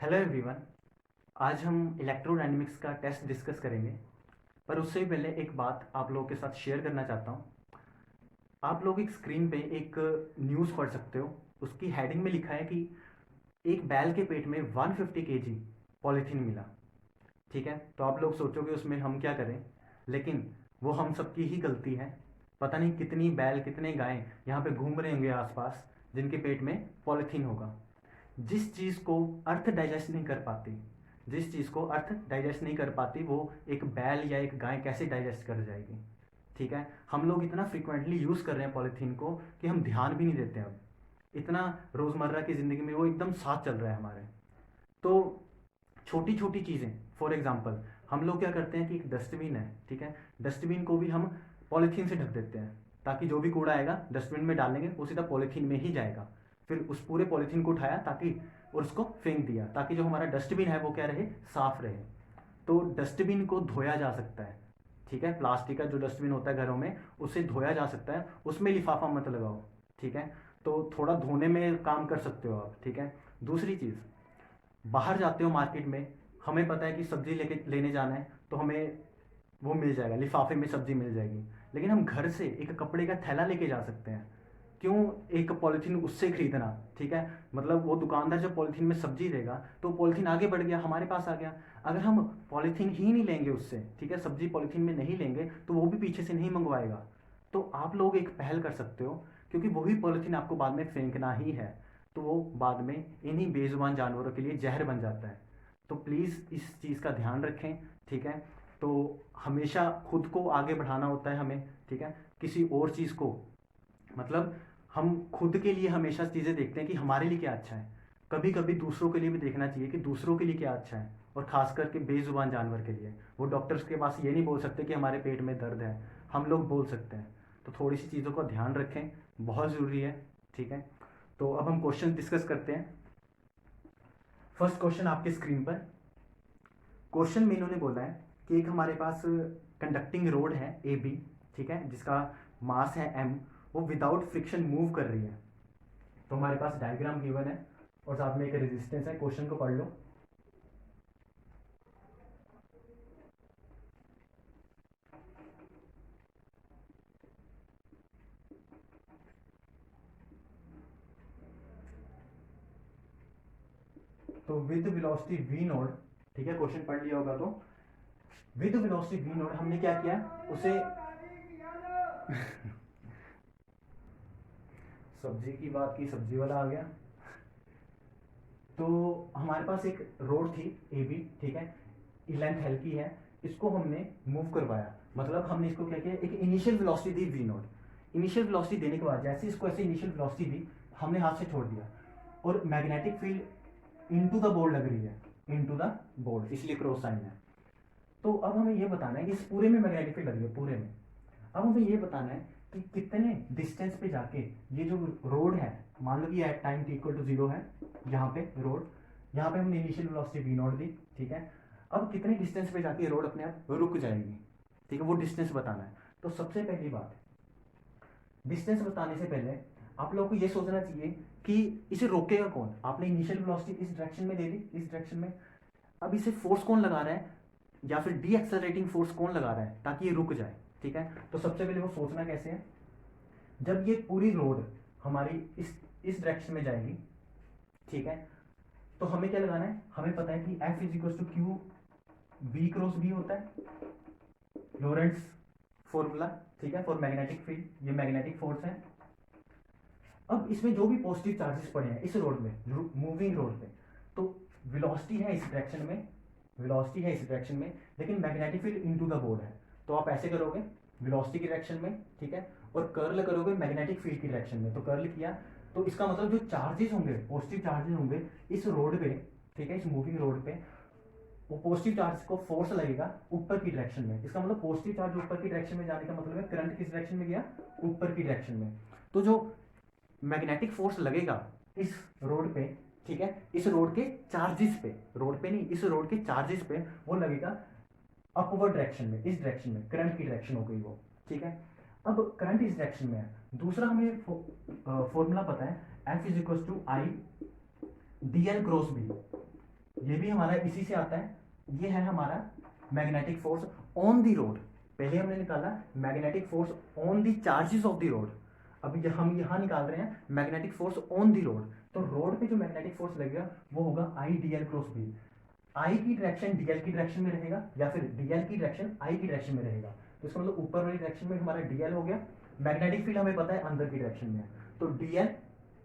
Hello everyone. आज हम electrodynamics का टेस्ट डिस्कस करेंगे, पर उससे पहले एक बात आप लोगों के साथ शेयर करना चाहता हूँ। आप लोग एक स्क्रीन पे एक न्यूज़ पढ़ सकते हो। उसकी हेडिंग में लिखा है कि एक बैल के पेट में 150 केजी पॉलीथीन मिला। ठीक है, तो आप लोग सोचोगे उसमें हम क्या करें, लेकिन वो हम सबकी ही गलती है। पता नहीं कितनी बैल कितने गायें यहाँ पे घूम रहे होंगे आसपास, जिनके पेट में पॉलीथीन होगा। जिस चीज़ को अर्थ डाइजेस्ट नहीं कर पाती, जिस चीज़ को अर्थ डाइजेस्ट नहीं कर पाती, वो एक बैल या एक गाय कैसे डाइजेस्ट कर जाएगी। ठीक है, हम लोग इतना फ्रिक्वेंटली यूज़ कर रहे हैं पॉलीथीन को कि हम ध्यान भी नहीं देते। अब इतना रोज़मर्रा की ज़िंदगी में वो एकदम साथ चल रहा है हमारे। तो छोटी छोटी चीज़ें, फॉर एग्जांपल हम लोग क्या करते हैं कि एक डस्टबिन है, ठीक है, डस्टबिन को भी हम पॉलीथीन से ढक देते हैं, ताकि जो भी कूड़ा आएगा डस्टबिन में डालेंगे वो सीधा पॉलीथीन में ही जाएगा। फिर उस पूरे पॉलीथीन को उठाया ताकि, और उसको फेंक दिया ताकि जो हमारा डस्टबिन है वो क्या रहे, साफ रहे। तो डस्टबिन को धोया जा सकता है। ठीक है, प्लास्टिक का जो डस्टबिन होता है घरों में, उसे धोया जा सकता है, उसमें लिफाफा मत लगाओ। ठीक है, तो थोड़ा धोने में काम कर सकते हो आप। ठीक है, दूसरी चीज़, बाहर जाते हो मार्केट में, हमें पता है कि सब्जी लेके लेने जाना है, तो हमें वो मिल जाएगा, लिफाफे में सब्जी मिल जाएगी। लेकिन हम घर से एक कपड़े का थैला लेके जा सकते हैं। क्यों एक पॉलीथीन उससे खरीदना। ठीक है, मतलब वो दुकानदार जब पॉलीथीन में सब्जी देगा तो पॉलीथीन आगे बढ़ गया, हमारे पास आ गया। अगर हम पॉलीथीन ही नहीं लेंगे उससे, ठीक है, सब्जी पॉलीथीन में नहीं लेंगे, तो वो भी पीछे से नहीं मंगवाएगा। तो आप लोग एक पहल कर सकते हो, क्योंकि वही पॉलीथीन आपको बाद में फेंकना ही है, तो वो बाद में इन्हीं बेजुबान जानवरों के लिए जहर बन जाता है। तो प्लीज़ इस चीज़ का ध्यान रखें। ठीक है, तो हमेशा खुद को आगे बढ़ाना होता है हमें। ठीक है, किसी और चीज़ को, मतलब हम खुद के लिए हमेशा चीज़ें देखते हैं कि हमारे लिए क्या अच्छा है। कभी कभी दूसरों के लिए भी देखना चाहिए कि दूसरों के लिए क्या अच्छा है, और ख़ास करके बेजुबान जानवर के लिए। वो डॉक्टर्स के पास ये नहीं बोल सकते कि हमारे पेट में दर्द है, हम लोग बोल सकते हैं। तो थोड़ी सी चीज़ों का ध्यान रखें, बहुत ज़रूरी है। ठीक है, तो अब हम क्वेश्चन डिस्कस करते हैं। फर्स्ट क्वेश्चन आपके स्क्रीन पर। क्वेश्चन में इन्होंने बोला है कि एक हमारे पास कंडक्टिंग रोड है ए बी, ठीक है, जिसका मास है एम, वो विदाउट फ्रिक्शन मूव कर रही है। तो हमारे पास डायग्राम गिवन है और साथ में एक रेजिस्टेंस है। क्वेश्चन को पढ़ लो। तो विद वेलोसिटी वी नोड, ठीक है, क्वेश्चन पढ़ लिया होगा। तो विद वेलोसिटी वी नोड हमने क्या किया, उसे सब्जी की बात की, सब्जी वाला आ गया। तो हमारे पास एक रोड थी ए बी, ठीक है, लेंथ एल की है। इसको हमने मूव करवाया, मतलब हमने इसको क्या किया, एक इनिशियल वेलोसिटी दी वी नोट। इनिशियल वेलोसिटी देने के बाद जैसे इसको ऐसे इनिशियल वेलोसिटी दी, हमने हाथ से छोड़ दिया, और magnetic field into the board लग रही है, इनटू द बोर्ड, इसलिए क्रॉस साइन है। तो अब हमें ये बताना है कि इस पूरे में मैग्नेटिक फील्ड लग रही है, पूरे में। अब हमें ये बताना है कि कितने डिस्टेंस पे जाके ये जो रोड है, मान लो कि at time t equal to 0 है, यहाँ पे रोड, यहाँ पे हमने इनिशियल वेलोसिटी वी नॉट दी। ठीक है, अब कितने डिस्टेंस पे जाके रोड अपने आप रुक जाएगी। ठीक है, वो डिस्टेंस बताना है। तो सबसे पहली बात, डिस्टेंस बताने से पहले आप लोगों को ये सोचना चाहिए कि इसे रोकेगा कौन। आपने इनिशियल वेलोसिटी इस डायरेक्शन में दे दी, इस डायरेक्शन में। अब इसे फोर्स कौन लगा रहा है, या फिर डी एक्सेलरेटिंग फोर्स कौन लगा रहा है ताकि ये रुक जाए। ठीक है, तो सबसे पहले वो सोचना कैसे है, जब ये पूरी रोड हमारी इस डायरेक्शन में जाएगी, ठीक है, तो हमें क्या लगाना है, हमें पता है कि F is equal to Q B cross B होता है, लोरेंट्स फॉर्मूला। ठीक है, फॉर मैग्नेटिक फील्ड, ये मैग्नेटिक फोर्स है। अब इसमें जो भी पॉजिटिव चार्जेस पड़े हैं इस रोड में, मूविंग रोड पे, तो वेलोसिटी है इस डायरेक्शन में, वेलोसिटी है इस डायरेक्शन में, लेकिन magnetic field into the board है। तो आप ऐसे करोगे, वेलोसिटी की डायरेक्शन में, ठीक है, और कर्ल करोगे मैग्नेटिक फील्ड की डायरेक्शन में। तो कर्ल किया, तो इसका मतलब जो चार्जेस होंगे, पॉजिटिव चार्जेस होंगे इस रोड पे, ठीक है, इस मूविंग रोड पे, वो पॉजिटिव चार्ज को फोर्स लगेगा ऊपर की डायरेक्शन में। इसका मतलब पॉजिटिव चार्ज ऊपर की डायरेक्शन में जाने का मतलब है करंट किस डायरेक्शन में गया, ऊपर की डायरेक्शन में। तो जो मैग्नेटिक फोर्स लगेगा इस रोड पे, ठीक है, इस रोड के चार्जेस पे, रोड पे नहीं, इस रोड के चार्जेस पे वो लगेगा अपवर्ड डायरेक्शन में, इस डायरेक्शन में, करंट की डायरेक्शन हो गई वो। ठीक है, अब करंट इस डायरेक्शन में है। दूसरा हमें फॉर्मूला पता है, F is equal to I D L cross B. ये भी हमारा इसी से आता है। ये है हमारा magnetic force on the rod. पहले हमने निकाला magnetic force on the charges of the rod, अभी हम यहाँ निकाल रहे हैं magnetic force on the rod. तो रोड पे जो मैग्नेटिक फोर्स लगेगा वो होगा I D L cross B. I की डायरेक्शन डीएल की डायरेक्शन में रहेगा या फिर डीएल की डायरेक्शन आई की डायरेक्शन में रहेगा। तो इसका मतलब ऊपर वाली डायरेक्शन में हमारा डीएल हो गया, मैग्नेटिक फील्ड हमें पता है अंदर की डायरेक्शन में है, तो डीएल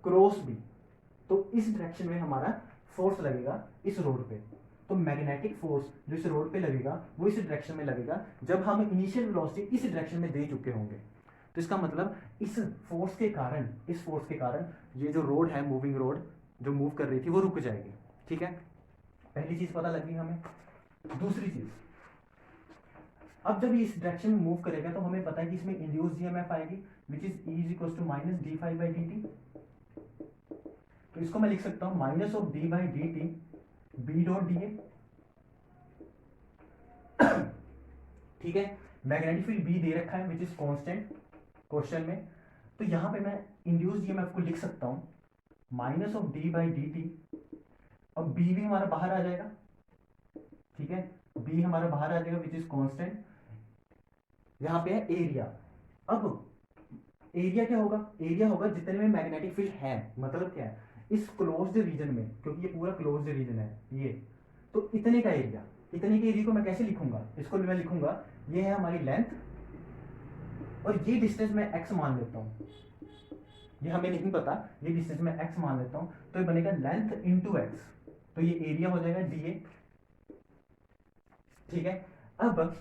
क्रॉस बी। तो इस डायरेक्शन में हमारा फोर्स लगेगा इस रोड पे। तो मैग्नेटिक फोर्स जो इस रोड पे लगेगा वो इस डायरेक्शन में लगेगा जब हम इनिशियल वेलोसिटी इस डायरेक्शन में दे चुके होंगे। तो इसका मतलब इस फोर्स के कारण ये जो रोड है, मूविंग रोड जो मूव कर रही थी वो रुक जाएगी। ठीक है, पहली चीज पता लगी हमें। दूसरी चीज, अब जब इस डायरेक्शन में मूव करेगा तो हमें पता है कि इसमें इंड्यूस्ड ईएमएफ आएगी which is E is equal to minus D phi by D T. तो इसको मैं लिख सकता हूं minus of D by D T B dot D A. ठीक है, मैग्नेटिक फील्ड बी दे रखा है विच इज कांस्टेंट क्वेश्चन में। तो यहां पे मैं इंड्यूस्ड ईएमएफ को लिख सकता हूं minus of D by D T. अब बी भी हमारा बाहर आ जाएगा। ठीक है, बी हमारा बाहर आ जाएगा विच इज कांस्टेंट। यहां पे है एरिया। अब एरिया क्या होगा? एरिया होगा जितने में मैग्नेटिक फील्ड है। मतलब क्या है, इस क्लोज्ड रीजन में, क्योंकि ये पूरा क्लोज्ड रीजन है ये, तो इतने का एरिया, इतने के एरिया को मैं कैसे लिखूंगा? इसको मैं लिखूंगा ये है हमारी लेंथ और ये डिस्टेंस मैं x मान लेता हूं। ये हमें नहीं पता, ये डिस्टेंस मैं x मान लेता हूं। तो ये बनेगा लेंथ इंटू एक्स, तो ये एरिया हो जाएगा dA। ठीक है, अब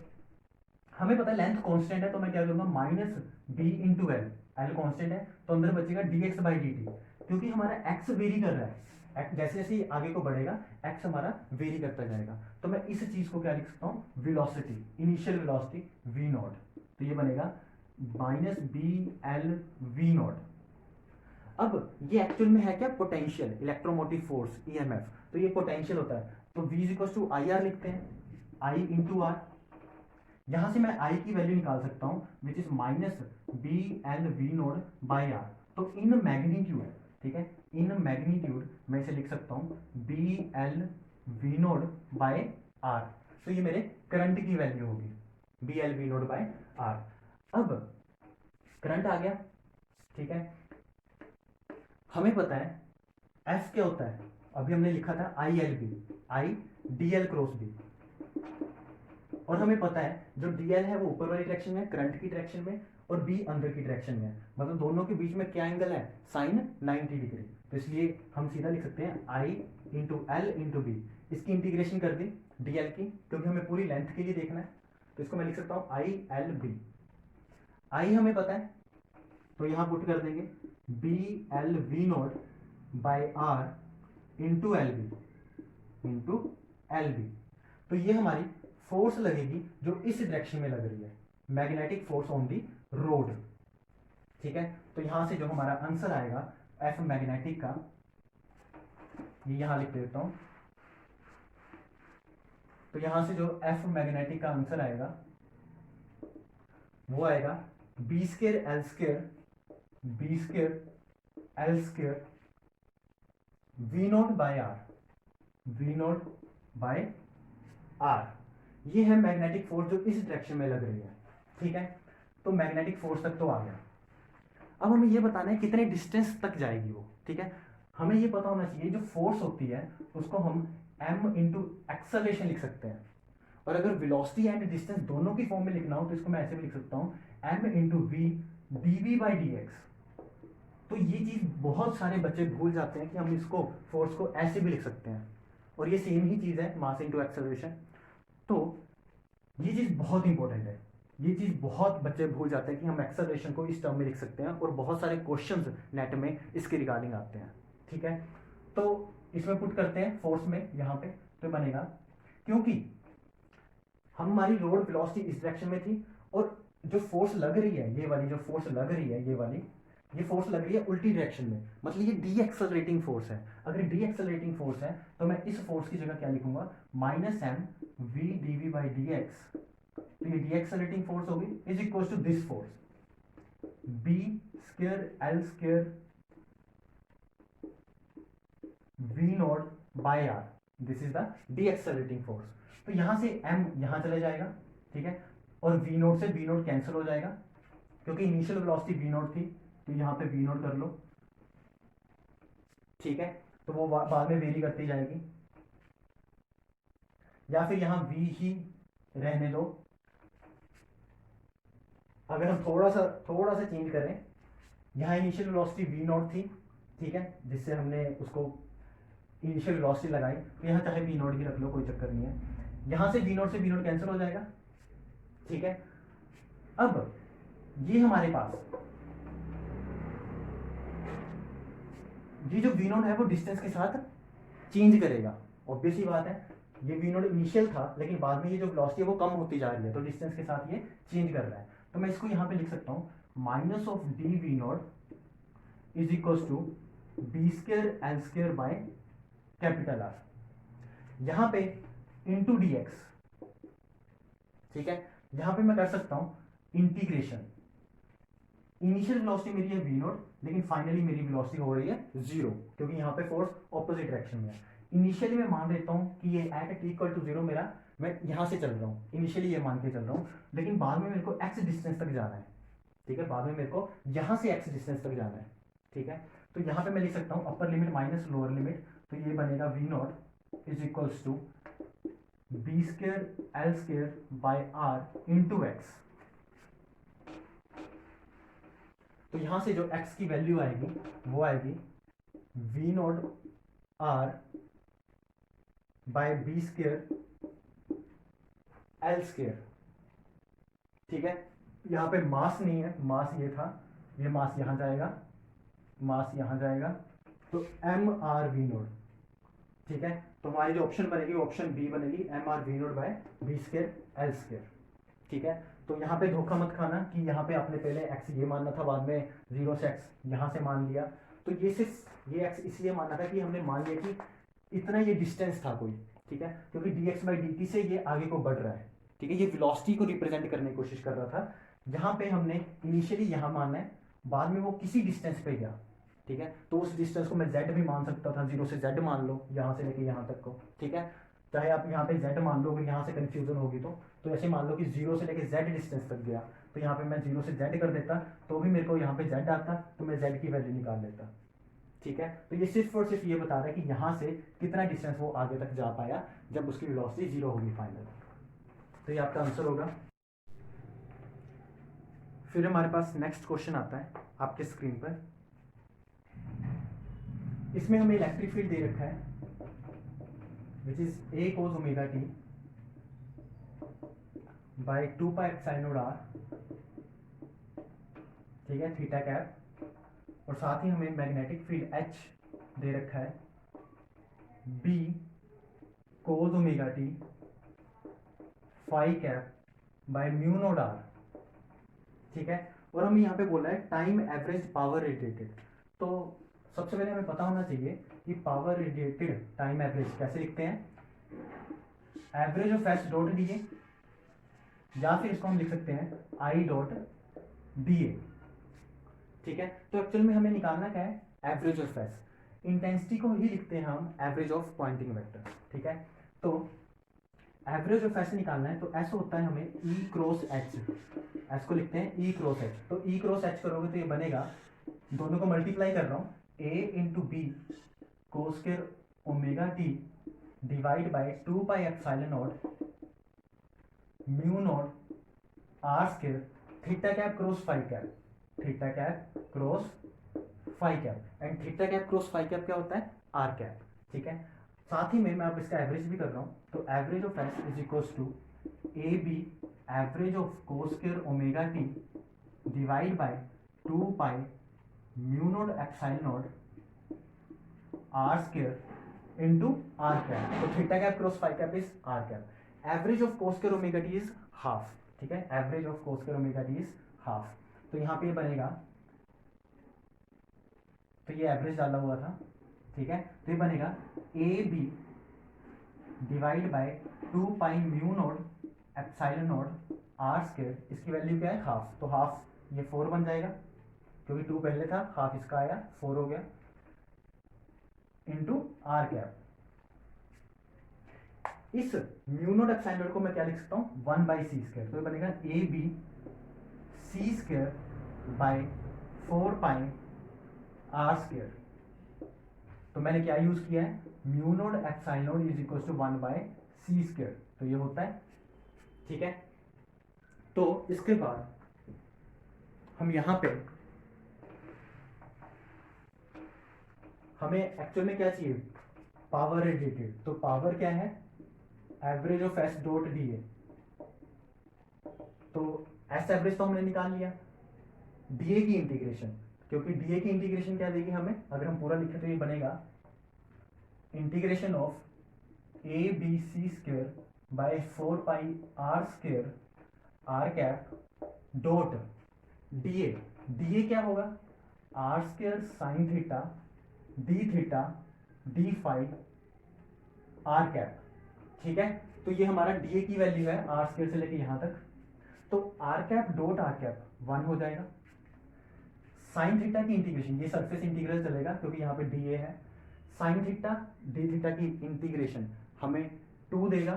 हमें पता है लेंथ कांस्टेंट है तो मैं क्या करूंगा minus B into L. L constant है तो अंदर बचेगा dx बाई डी टी। क्योंकि हमारा x वेरी कर रहा है, जैसे जैसे आगे को बढ़ेगा x हमारा वेरी करता जाएगा। तो मैं इस चीज को क्या लिख सकता हूं, velocity, initial velocity v nought. तो ये बनेगा minus B L V nought. अब ये एक्चुअल में है क्या? Potential, electromotive force EMF. तो ये पोटेंशियल होता है, तो v is equal to I R लिखते हैं, आई इंटू आर। यहां से मैं आई की वैल्यू निकाल सकता हूं which is minus B L V nought by R. तो इन मैग्नीट्यूड, ठीक है, इन मैग्नीट्यूड मैं इसे लिख सकता हूं B L V nought by R. तो ये मेरे करंट की वैल्यू होगी, B L V nought by R. अब करंट आ गया। ठीक है, हमें पता है एफ क्या होता है, अभी हमने लिखा था I L B, I D L cross B. और हमें पता है जो डीएल है वो ऊपर वाली डायरेक्शन में, करंट की डायरेक्शन में, और बी अंदर की डायरेक्शन में। मतलब दोनों के बीच में क्या एंगल है? Sine 90 degree. तो इसलिए हम सीधा लिख सकते हैं I into L into B. इसकी इंटीग्रेशन कर दी डीएल की, क्योंकि हमें पूरी लेंथ के लिए देखना है। तो इसको मैं लिख सकता हूं आई एल बी। आई हमें पता है तो यहां पुट कर देंगे B L V nought by R into L B into L B. तो ये हमारी फोर्स लगेगी जो इस डायरेक्शन में लग रही है, magnetic force on the road. ठीक है, तो यहां से जो हमारा आंसर आएगा एफ मैग्नेटिक का, ये यहां लिख देता हूं। तो यहां से जो एफ मैग्नेटिक का आंसर आएगा वो आएगा B square L square, B square L square V nought by R, V nought by R. ये है मैग्नेटिक फोर्स जो इस डायरेक्शन में लग रही है। ठीक है, तो मैग्नेटिक फोर्स तक तो आ गया। अब हमें ये बताना है कितने डिस्टेंस तक जाएगी वो। ठीक है, हमें ये पता होना चाहिए जो फोर्स होती है उसको हम m इंटू एक्सेलरेशन लिख सकते हैं। और अगर वेलोसिटी एंड डिस्टेंस दोनों की फॉर्म में लिखना हो तो इसको मैं ऐसे भी लिख सकता हूं m into V D V by D X. तो ये चीज बहुत सारे बच्चे भूल जाते हैं कि हम इसको फोर्स को ऐसे भी लिख सकते हैं, और ये सेम ही चीज है मास इंटू एक्सेलरेशन। तो ये चीज बहुत इंपॉर्टेंट है, ये चीज बहुत बच्चे भूल जाते हैं कि हम एक्सेलरेशन को इस टर्म में लिख सकते हैं, और बहुत सारे क्वेश्चंस नेट में इसके रिगार्डिंग आते हैं। ठीक है, तो इसमें पुट करते हैं फोर्स में यहाँ पे, तो बनेगा क्योंकि हमारी रोड वेलोसिटी इस डायरेक्शन में थी और जो फोर्स लग रही है ये वाली, जो फोर्स लग रही है ये वाली, ये फोर्स लग रही है उल्टी डायरेक्शन में, मतलब ये डी एक्सेलरेटिंग फोर्स है। अगर डी एक्सेलरेटिंग फोर्स है तो मैं इस फोर्स की जगह क्या लिखूंगा minus M V D V by D X. तो ये डी एक्सेलरेटिंग फोर्स होगी is equal to this force B square L square V nought by R. This is the decelerating force. तो यहाँ से m यहाँ चला जाएगा, ठीक है, और v नोट से v नोट कैंसिल हो जाएगा, क्योंकि इनिशियल वेलोसिटी v नोट थी, तो यहाँ पे v नोट कर लो, ठीक है, तो वो बाद में वेरी करती जाएगी, या फिर यहाँ v ही रहने दो। अगर हम थोड़ा सा चेंज करें, यहाँ इनिशियल वेलोसिटी v नॉट थी, ठीक है, जिससे हमने उसको इनिशियल वेलोसिटी लगाई, तो यहाँ चाहे v नॉट भी रख लो, कोई चक्कर नहीं है। यहाँ से v नॉट से v नॉट कैंसिल हो जाएगा, ठीक है। अब ये हमारे पास ये जो v नॉट है वो डिस्टेंस के साथ चेंज करेगा, ऑब्वियस ही बात है। ये v नॉट इनिशियल था, लेकिन बाद में ये जो वेलोसिटी है वो कम होती जा रही है, तो डिस्टेंस के साथ ये चेंज कर रहा है। तो मैं इसको यहाँ पे लिख सकता हूँ, minus of D V nought is equal to B square L square by capital R, यहाँ पे इंटू डी एक्स, ठीक है। यहाँ पे मैं कर सकता हूँ इंटीग्रेशन, इनिशियल वेलोसिटी मेरी है वी नॉट, लेकिन फाइनली मेरी वेलोसिटी हो रही है जीरो, क्योंकि यहाँ पे फोर्स ऑपोजिट डायरेक्शन में है। इनिशियली मैं मान लेता हूँ कि ये at T equal to zero मेरा, मैं यहाँ से चल रहा हूँ, इनिशियली ये मान के चल रहा हूँ, लेकिन बाद में मेरे को एक्स डिस्टेंस तक जाना है, ठीक है, बाद में मेरे को यहाँ से एक्स डिस्टेंस तक जाना है, ठीक है। तो यहाँ पे मैं लिख सकता हूँ upper limit minus lower limit, तो ये बनेगा V nought is equals to B square L square by R into X. तो यहां से जो x की वैल्यू आएगी वो आएगी V nought R by B square L square, ठीक है। यहाँ पे मास नहीं है, मास ये था, ये मास यहाँ जाएगा, मास यहाँ जाएगा, तो एम आर वी नोट, ठीक है। तो हमारी जो ऑप्शन बनेगी ऑप्शन बी बनेगी, M R V nought by B square L square, ठीक है। तो यहाँ पे धोखा मत खाना कि यहाँ पे आपने पहले x ये मानना था, बाद में 0 से x यहाँ से मान लिया, तो ये सिर्फ ये x इसलिए मानना था कि हमने मान लिया कि इतना ये डिस्टेंस था कोई, ठीक है, क्योंकि dx बाई dt से ये आगे को बढ़ रहा है, ठीक है, ये वेलोसिटी को रिप्रेजेंट करने की कोशिश कर रहा था। यहाँ पे हमने इनिशियली यहाँ मानना है, बाद में वो किसी डिस्टेंस पे गया, ठीक है, तो उस डिस्टेंस को मैं z भी मान सकता था, 0 से z मान लो, यहाँ से लेके यहाँ तक को, ठीक है, चाहे आप यहाँ पे z मान लो, अगर यहाँ से कंफ्यूजन होगी तो ऐसे मान लो कि 0 से लेके z डिस्टेंस तक गया, तो यहाँ पे मैं 0 से z कर देता, तो भी मेरे को यहाँ पे z आता, तो मैं z की वैल्यू निकाल लेता, ठीक है। तो ये सिर्फ और सिर्फ ये बता रहा है कि यहाँ से कितना डिस्टेंस वो आगे तक जा पाया जब उसकी वेलोसिटी 0 होगी फाइनल। तो ये आपका आंसर होगा। फिर हमारे पास नेक्स्ट क्वेश्चन आता है आपके स्क्रीन पर, इसमें हमें इलेक्ट्रिक फील्ड दे रखा है which is a cos omega t by 2 pi epsilon node r, ठीक है, थीटा कैप, और साथ ही हमें मैग्नेटिक फील्ड H दे रखा है b cos omega t phi cap by mu nought r, ठीक है। और हमें यहाँ पे बोला है टाइम एवरेज पावर रेडिएटेड। तो सबसे पहले हमें पता होना चाहिए कि पावर रेडिएटेड टाइम एवरेज कैसे लिखते हैं, average of S dot D ए, या फिर इसको हम लिख सकते हैं आई डॉट डी ए, ठीक है। तो एक्चुअल में हमें निकालना क्या है, एवरेज ऑफ एस, इंटेंसिटी को ही लिखते हैं हम एवरेज ऑफ पॉइंटिंग वेक्टर, ठीक है। तो एवरेज ऑफ एस निकालना है, तो एस होता है हमें ई क्रॉस एच, एस को लिखते हैं ई क्रॉस एच, तो ई क्रॉस एच करोगे तो ये बनेगा, दोनों को मल्टीप्लाई कर रहा हूँ, a into B cos square omega T divide by 2 pi epsilon nought mu nought R square theta cap cross phi cap, theta cap cross phi cap, and theta cap cross phi cap क्या होता है, are cap, ठीक है। साथ ही में मैं अब इसका एवरेज भी कर रहा हूँ, तो average of S is equals to A B average of cos square omega T divide by 2 pi mu not epsilon not R square into R cap, तो theta cap cross phi cap is R cap, average of cos square omega T is half, ठीक है, average of cos square omega T is half. तो यहाँ पे बनेगा, तो ये average डाला हुआ था, ठीक है, तो ये बनेगा A B divide by 2 pi mu not epsilon not R square, इसकी वैल्यू क्या है, हाफ, तो हाफ ये 4 बन जाएगा, क्योंकि 2 पहले था, हाफ इसका आया 4 हो गया, इंटू आर कैप, इस म्यू नॉट एप्सिलॉन नॉट को मैं क्या लिख सकता हूँ, 1/c², तो ये बनेगा A B c² by 4πr²। तो मैंने क्या यूज किया है, mu not epsilon nought is equal to 1/c², तो ये होता है, ठीक है। तो इसके बाद हम यहां पे हमें एक्चुअल में क्या चाहिए, पावर रिलेटेड। तो पावर क्या है, average of S dot D A. तो एस एवरेज तो हमने निकाल लिया, डीए की इंटीग्रेशन, क्योंकि डीए की इंटीग्रेशन क्या देगी हमें, अगर हम पूरा लिखें तो ये बनेगा integration of A B c² by 4πr² r dot DA. DA क्या होगा, r² sine theta D theta D phi r। ठीक है, तो ये हमारा डीए की वैल्यू है r² से लेके यहां तक। तो r डॉट r 1 हो जाएगा। साइन थीटा की इंटीग्रेशन, ये सरफेस इंटीग्रल चलेगा क्योंकि यहाँ पे डीए है। साइन थीटा डी थीटा की इंटीग्रेशन हमें 2 देगा,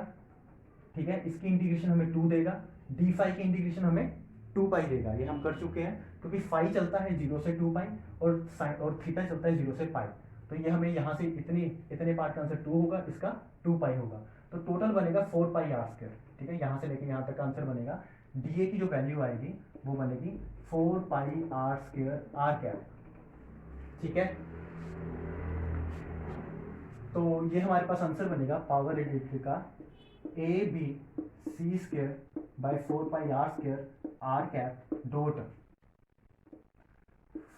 ठीक है, इसकी इंटीग्रेशन हमें 2 देगा। डी फाई की इंटीग्रेशन हमें 2π देगा, ये हम कर चुके हैं, क्योंकि फाई चलता है 0 से 2π और साइन और थीटा चलता है 0 से π। तो ये हमें यहाँ से इतने पार्ट का आंसर 2 होगा, इसका 2π होगा, तो टोटल बनेगा 4πr²। ठीक है, यहाँ से लेके यहाँ तक का आंसर बनेगा, डीए की जो वैल्यू आएगी वो बनेगी 4πr²। ठीक है, तो ये हमारे पास आंसर बनेगा पावर रिलेटेड का ए B c² by 4πr² dot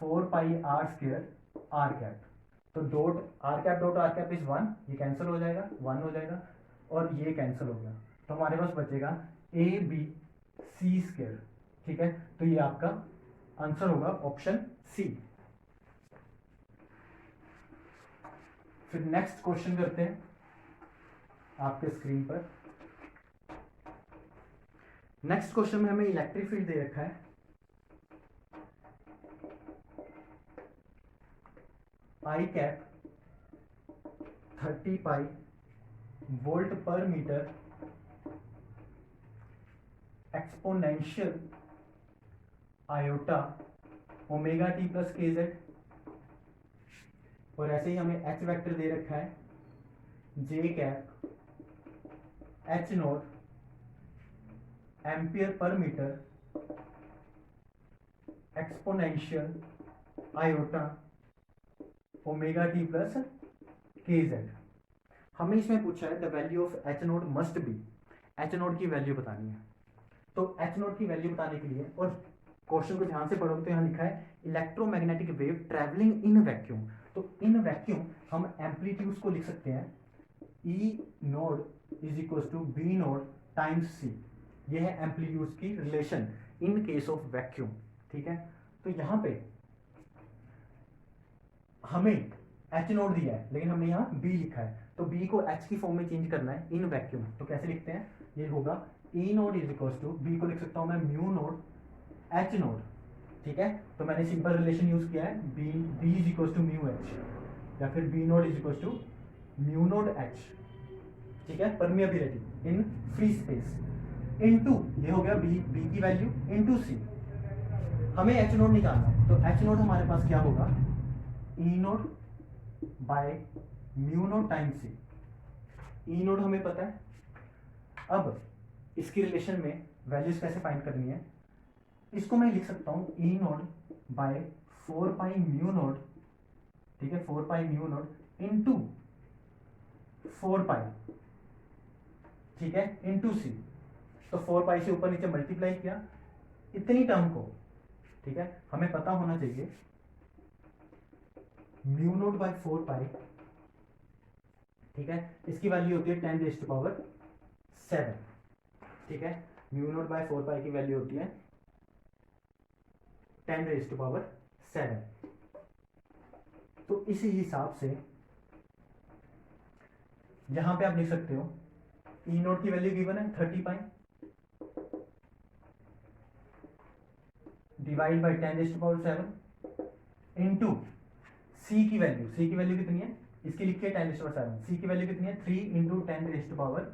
4πr²। तो डॉट r इज 1, ये कैंसिल हो जाएगा, 1 हो जाएगा, और ये कैंसिल हो गया, तो हमारे पास बचेगा ए बी c²। ठीक है, तो ये आपका आंसर होगा ऑप्शन सी। फिर नेक्स्ट क्वेश्चन करते हैं आपके स्क्रीन पर। नेक्स्ट क्वेश्चन में हमें इलेक्ट्रिक फील्ड दे रखा है, I cap 30 pi volt per metre exponential iota omega T plus K Z. और ऐसे ही हमें एच वेक्टर दे रखा है, J cap H nought ampere per metre exponential iota omega T plus K Z. हमें इसमें पूछा है the value of H nought must be, H nought की वैल्यू बतानी है। तो एच नोट की वैल्यू बताने के लिए, और क्वेश्चन को ध्यान से पढ़ोगे तो यहाँ लिखा है electromagnetic wave travelling in vacuum. तो इन वैक्यूम हम एम्पलीट्यूड्स को लिख सकते हैं, E nought is equal to B nought times C. ये है एम्पलीट्यूड्स की relation in case of vacuum. ठीक है, तो यहाँ पे हमें एच नोट दिया है, लेकिन हमने यहाँ बी लिखा है, तो बी को एच की फॉर्म में चेंज करना है इन वैक्यूम। तो कैसे लिखते हैं, ये होगा E nought is equal to, B को लिख सकता हूँ मैं म्यू नोड एच नोड। ठीक है, तो मैंने सिंपल रिलेशन यूज किया है, B is equal to mu H, या फिर B nought is equal to mu nought H. ठीक है, permeability in free space into, ये हो गया बी की वैल्यू इनटू सी। हमें एच नोड निकालना है, तो एच नोड हमारे पास क्या होगा, E node by mu nought times C. E nought हमें पता है, अब इसकी रिलेशन में वैल्यूज कैसे फाइंड करनी है, इसको मैं लिख सकता हूँ E node by 4π mu naught. ठीक है, 4π म्यू नोड इनटू 4π, ठीक है, इनटू सी। तो 4π से ऊपर नीचे मल्टीप्लाई किया इतनी टर्म को। ठीक है, हमें पता होना चाहिए म्यू नोट बाय 4π, ठीक है, इसकी वैल्यू होती है 10⁻⁷। ठीक है, म्यू नोट बाय 4π की वैल्यू होती है 10⁻⁷। तो इसी हिसाब से यहां पे आप लिख सकते हो, ई नोट की वैल्यू गिवन है 30π डिवाइड बाई 10⁻⁷ इनटू सी की वैल्यू, सी की वैल्यू कितनी है, इसकी लिखी है 10⁻⁷, सी की वैल्यू कितनी है 3 × 10⁻⁷।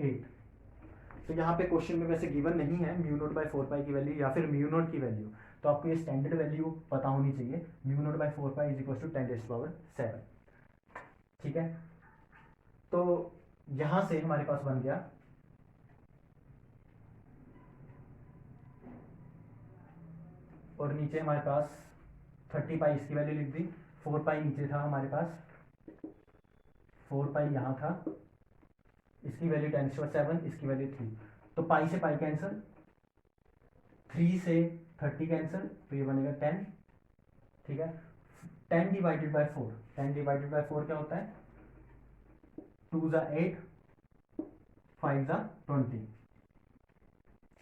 8। तो यहाँ पे क्वेश्चन में वैसे गिवन नहीं है म्यू नोट बाई 4 पाई की वैल्यू या फिर म्यू नोट की वैल्यू, तो आपको ये स्टैंडर्ड वैल्यू पता होनी चाहिए। Mu nought by 4 pi is equal to 10⁻7। ठीक है, तो यहाँ से हमारे पास बन गया और नीचे हमारे पास 30 पाई इसकी वैल्यू लिख दी, 4 पाई नीचे था हमारे पास, 4 पाई यहाँ था, इसकी वैल्यू 10⁻7, इसकी वैल्यू 3। तो पाई से पाई कैंसिल, 3 से 30 कैंसिल, तो ये बनेगा 10। ठीक है, 10 डिवाइडेड बाय 4, 10 डिवाइडेड बाय 4 क्या होता है, 2 ज़ा 8, 5 ज़ा 20।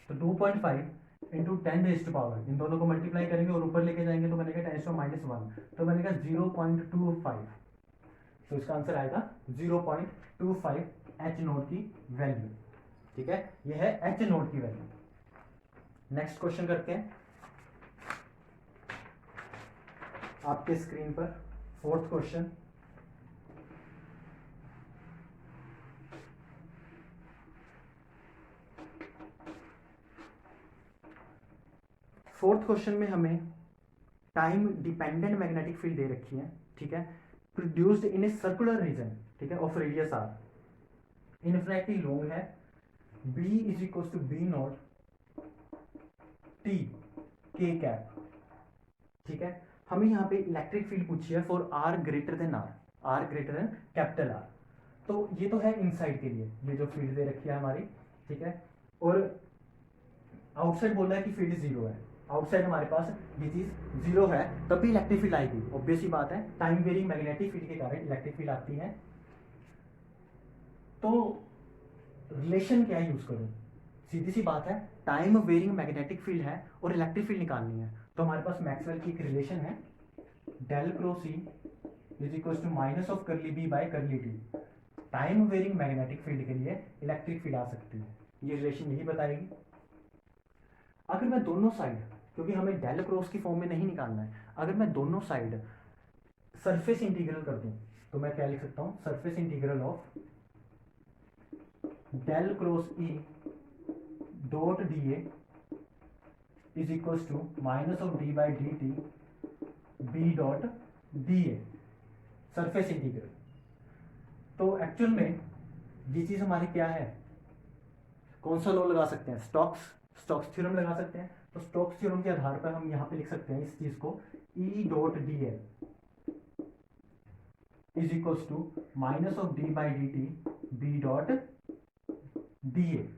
तो 2.5 इंटू 10⁻, इन दोनों को मल्टीप्लाई करेंगे और ऊपर लेके जाएंगे तो बनेगा 10⁻⁻1, तो बनेगा 0.25। तो इसका आंसर आएगा 0.25 एच नोट की वैल्यू। ठीक है, ये है एच नोट की वैल्यू। नेक्स्ट क्वेश्चन करते हैं आपके स्क्रीन पर, 4th क्वेश्चन। फोर्थ क्वेश्चन में हमें टाइम डिपेंडेंट मैग्नेटिक फील्ड दे रखी है। ठीक है, produced in a circular region, ठीक है, of radius R, infinitely long है, b is equal to B naught T K cap. ठीक है, हमें यहाँ पे इलेक्ट्रिक फील्ड पूछी है for R greater than R, R greater than capital R. तो ये तो है इनसाइड के लिए, ये जो फील्ड दे रखी है हमारी। ठीक है, और आउटसाइड बोल रहा है कि फील्ड 0 है, आउटसाइड हमारे पास ये चीज 0 है, तब भी इलेक्ट्रिक फील्ड आएगी। ऑब्वियस ही बात है, टाइम वेरिंग मैग्नेटिक फील्ड के कारण इलेक्ट्रिक फील्ड आती है। तो रिलेशन क्या यूज करूं, सीधी सी बात है, टाइम वेरिंग मैग्नेटिक फील्ड है और इलेक्ट्रिक फील्ड निकालनी है, तो हमारे पास मैक्सवेल की एक रिलेशन है, del cross E is equal to minus of curly B by curly D. Time varying magnetic field के लिए इलेक्ट्रिक फील्ड आ सकती है, ये रिलेशन यही बताएगी। अगर मैं दोनों साइड, क्योंकि हमें डेल क्रॉस की फॉर्म में नहीं निकालना है, अगर मैं दोनों साइड सरफेस इंटीग्रल कर दूं तो मैं क्या लिख सकता हूं, surface integral of del cross E dot D A is equal to minus of D by D T B dot D A, surface integral. तो एक्चुअल में ये चीज हमारी क्या है, कौन सा लॉ लगा सकते हैं, स्टोक्स थ्योरम लगा सकते हैं। तो स्टोक्स थ्योरम के आधार पर हम यहां पे लिख सकते हैं इस चीज को, E dot D L is equal to minus of D by D T B dot D A.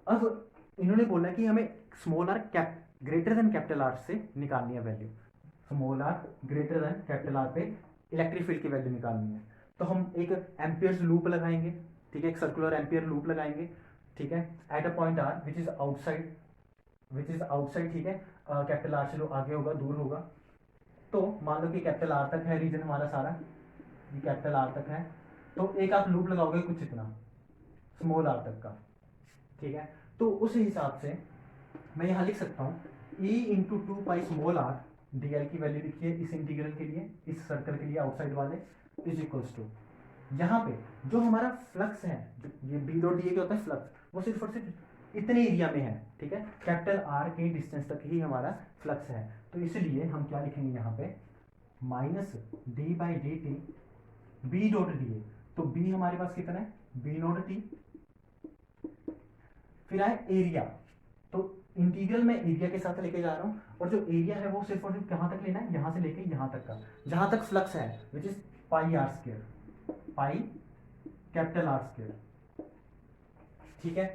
अब इन्होंने बोला कि हमें small R greater than capital R से निकालनी है value, small R greater than capital R पे इलेक्ट्रिक फील्ड की वैल्यू निकालनी है। तो हम एक एम्पियर्स लूप लगाएंगे, ठीक है, एक सर्कुलर एम्पियर लूप लगाएंगे, ठीक है, at a point R which is outside, ठीक है, कैपिटल आर से जो आगे होगा, दूर होगा। तो मान लो कि कैपिटल आर तक है रीजन हमारा सारा, ये कैपिटल आर तक है, तो एक आप लूप लगाओगे कुछ इतना स्मॉल आर तक का। ठीक है, तो उस हिसाब से मैं यहां लिख सकता हूं e into 2 pi small R D L की वैल्यू लिखिए इस इंटीग्रल के लिए, इस सर्कल के लिए आउटसाइड वाले, इज इक्वल्स टू यहाँ पे जो हमारा फ्लक्स है, जो ये बी डॉट डी ए क्या होता है फ्लक्स, वो सिर्फ और सिर्फ इतने एरिया में है। ठीक है, कैपिटल आर के डिस्टेंस तक ही हमारा फ्लक्स है, तो इसलिए हम क्या लिखेंगे यहाँ पे, minus D by D T B dot D A. तो बी हमारे पास कितना है, बी नॉट टी, फिर आए एरिया, तो इंटीग्रल में एरिया के साथ लेके जा रहा हूं, और जो एरिया है वो सिर्फ और सिर्फ कहां तक लेना है, यहां से लेके यहां तक का, जहां तक फ्लक्स है, which is pi R square, pi capital R square. ठीक है,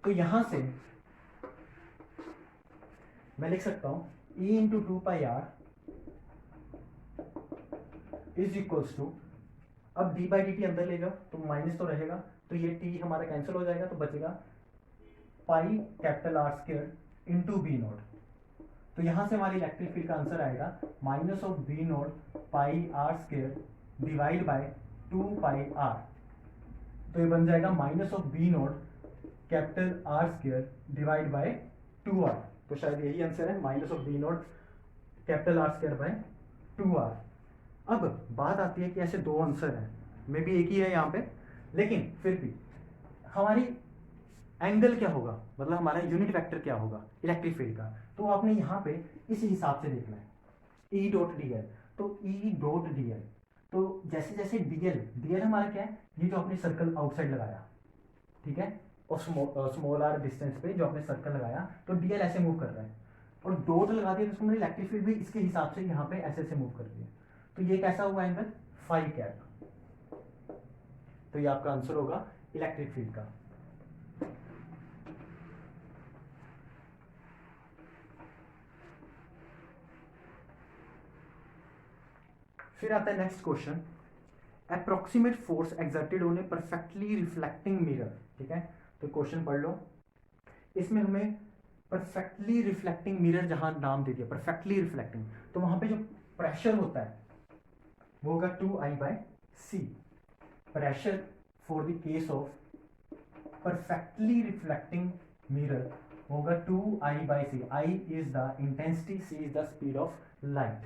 तो यहां से मैं लिख सकता हूं e into 2 pi R is equals to, अब डी बाई डी टी अंदर ले जाओ तो माइनस तो रहेगा, तो ये टी हमारा कैंसिल हो जाएगा, तो बचेगा pi capital R square into B naught. तो यहां से हमारी इलेक्ट्रिक फील्ड का आंसर आएगा minus of B naught pi R square divide by 2 pi R. तो ये बन जाएगा minus of B naught capital R square divide by 2 R. तो शायद यही आंसर है, minus of B naught capital R square by 2 R. अब बात आती है कि ऐसे दो आंसर हैं, मे भी एक ही है यहाँ पे, लेकिन फिर भी हमारी एंगल क्या होगा, मतलब हमारा यूनिट वेक्टर क्या होगा इलेक्ट्रिक फील्ड का, तो आपने यहाँ पे इस हिसाब से देखना है ई डॉट डी एल। तो ई डॉट डी एल, तो जैसे जैसे डी एल, डी एल हमारा क्या है, ये जो आपने सर्कल आउटसाइड लगाया, ठीक है, और स्मॉल आर डिस्टेंस पे जो आपने सर्कल लगाया, तो डी एल ऐसे मूव कर रहा है, और डॉट लगा दिया तो उसको मैंने इलेक्ट्रिक फील्ड भी इसके हिसाब से यहाँ पे ऐसे ऐसे मूव कर दिया, तो ये कैसा हुआ एंगल फाई कैप। तो ये आपका आंसर होगा इलेक्ट्रिक फील्ड का। फिर आता है next question, approximate force exerted on A perfectly reflecting mirror. ठीक है, तो क्वेश्चन पढ़ लो। इसमें हमें परफेक्टली रिफ्लेक्टिंग मिरर जहां नाम दे दिया परफेक्टली रिफ्लेक्टिंग, तो वहां पे जो प्रेशर होता है वो होगा 2I/c। Pressure for the case of perfectly reflecting mirror होगा 2I/c। I is the intensity, c is the speed of light.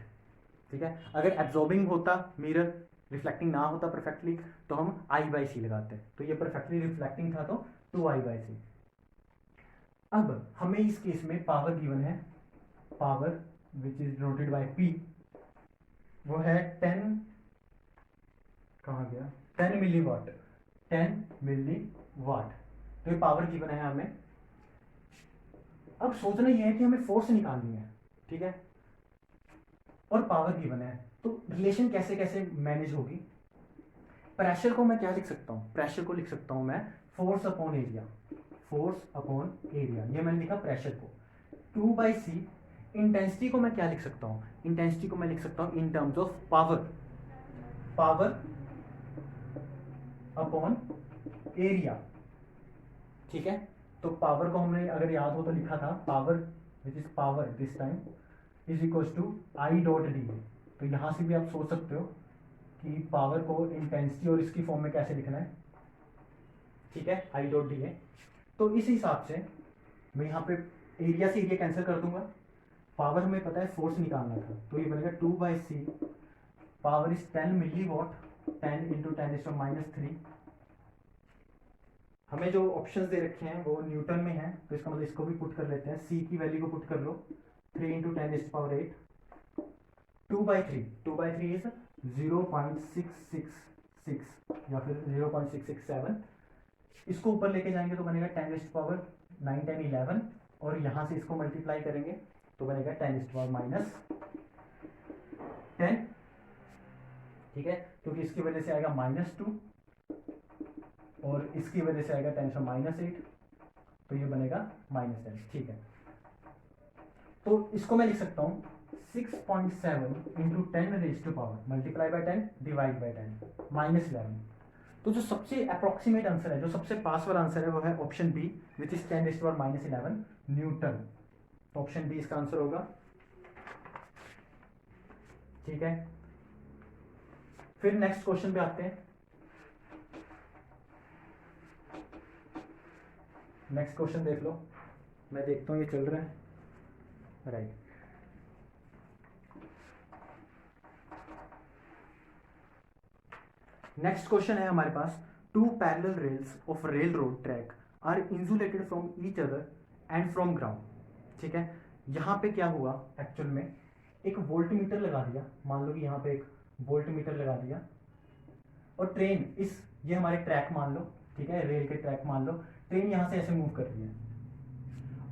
ठीक है, अगर एब्जॉर्बिंग होता मिरर, रिफ्लेक्टिंग ना होता परफेक्टली, तो हम I/c लगाते, तो ये परफेक्टली रिफ्लेक्टिंग था तो 2I/c। अब हमें इस केस में पावर गिवन है, power which is denoted by P, वो है 10, कहाँ गया, 10 मिलीवाट, 10 मिलीवाट। तो ये पावर गिवन है हमें। अब सोचना यह है कि हमें फोर्स निकालनी है, ठीक है, और पावर गिवन है, तो रिलेशन कैसे कैसे मैनेज होगी। प्रेशर को मैं क्या लिख सकता हूँ, प्रेशर को लिख सकता हूँ मैं force upon area, force upon area, ये मैंने लिखा प्रेशर को। 2/c। इंटेंसिटी को मैं क्या लिख सकता हूँ, इंटेंसिटी को मैं लिख सकता हूँ in terms of power, power upon area. ठीक है, तो पावर को हमने अगर याद हो तो लिखा था power which is power this time is equal to I dot D. तो यहां से भी आप सोच सकते हो कि पावर को इंटेंसिटी और इसकी फॉर्म में कैसे लिखना है। ठीक है, आई डॉट डी है, तो इस हिसाब से मैं यहाँ पे एरिया से एरिया कैंसिल कर दूंगा, पावर हमें पता है फोर्स निकालना था, तो ये बनेगा 2/c, power is 10 milliwatt, 10 into 10⁻³ हमें जो ऑप्शंस दे रखे हैं वो न्यूटन में है, तो इसका मतलब इसको भी पुट कर लेते हैं, c की वैल्यू को पुट कर लो, 3 इंटू 10⁸, 2/3, 2/3 इज 0.666 या फिर 0.667, इसको ऊपर लेके जाएंगे तो बनेगा 10⁻9, 10, 11, और यहाँ से इसको मल्टीप्लाई करेंगे तो बनेगा 10⁻⁻10। ठीक है, क्योंकि इसकी वजह से आएगा -2 और इसकी वजह से आएगा 10⁻8, तो ये बनेगा -10। ठीक है, तो इसको मैं लिख सकता हूँ 6.7 into 10⁻⁻, multiply by 10 divide by 10 -11। तो जो सबसे अप्रोक्सीमेट आंसर है, जो सबसे पास वाला आंसर है वो है option B which is 10⁻11 newton. Option B इसका आंसर होगा। ठीक है, फिर नेक्स्ट क्वेश्चन पे आते हैं। नेक्स्ट क्वेश्चन देख लो, मैं देखता हूँ ये चल रहा है, राइट। नेक्स्ट क्वेश्चन है हमारे पास, 2 parallel rails of rail road track are insulated from each other and from ground. ठीक है, यहाँ पे क्या हुआ एक्चुअल में, एक वोल्ट मीटर लगा दिया, मान लो कि यहाँ पे एक वोल्ट मीटर लगा दिया, और ट्रेन इस, ये हमारे ट्रैक मान लो, ठीक है, रेल के ट्रैक मान लो, ट्रेन यहाँ से ऐसे मूव कर रही है,